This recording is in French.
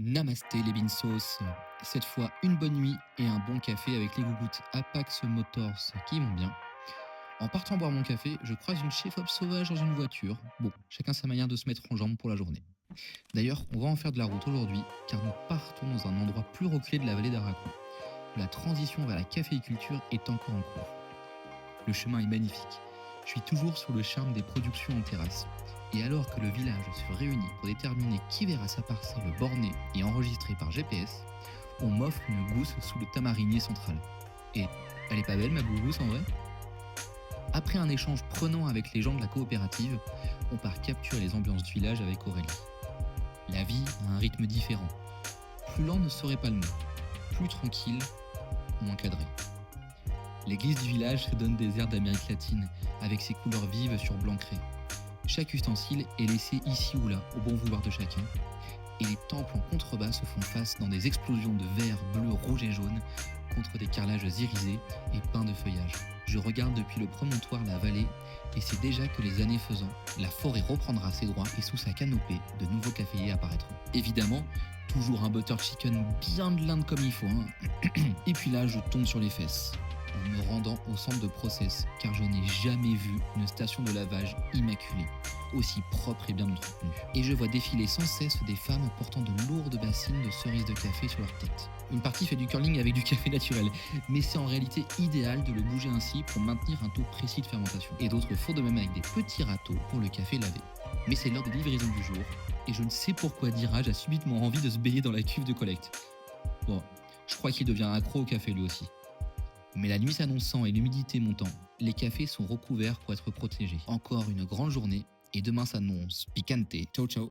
Namasté les Binsos. Cette fois, une bonne nuit et un bon café avec les gougouttes Apax Motors qui vont bien. En partant boire mon café, je croise une chef-op sauvage dans une voiture. Bon, chacun sa manière de se mettre en jambe pour la journée. D'ailleurs, on va en faire de la route aujourd'hui, car nous partons dans un endroit plus reculé de la vallée d'Aracon. La transition vers la caféiculture est encore en cours. Le chemin est magnifique. Je suis toujours sur le charme des productions en terrasse. Et alors que le village se réunit pour déterminer qui verra sa parcelle bornée et enregistrée par GPS, on m'offre une gousse sous le tamarinier central. Et elle est pas belle ma gousse en vrai? Après un échange prenant avec les gens de la coopérative, on part capturer les ambiances du village avec Aurélie. La vie a un rythme différent. Plus lent ne serait pas le mot. Plus tranquille, moins cadré. L'église du village se donne des airs d'Amérique latine, avec ses couleurs vives sur blanc crée. Chaque ustensile est laissé ici ou là, au bon vouloir de chacun, et les temples en contrebas se font face dans des explosions de vert, bleu, rouge et jaune, contre des carrelages irisés et peints de feuillage. Je regarde depuis le promontoire la vallée, et c'est déjà que les années faisant, la forêt reprendra ses droits et sous sa canopée, de nouveaux caféiers apparaîtront. Évidemment, toujours un butter chicken bien de l'Inde comme il faut, hein. Et puis là, je tombe sur les fesses en me rendant au centre de process, car je n'ai jamais vu une station de lavage immaculée, aussi propre et bien entretenue. Et je vois défiler sans cesse des femmes portant de lourdes bassines de cerises de café sur leur tête. Une partie fait du curling avec du café naturel, mais c'est en réalité idéal de le bouger ainsi pour maintenir un taux précis de fermentation. Et d'autres font de même avec des petits râteaux pour le café lavé. Mais c'est l'heure de livraison du jour, et je ne sais pourquoi Diraj a subitement envie de se baigner dans la cuve de collecte. Bon, je crois qu'il devient accro au café lui aussi. Mais la nuit s'annonçant et l'humidité montant, les cafés sont recouverts pour être protégés. Encore une grande journée et demain s'annonce picante. Ciao ciao.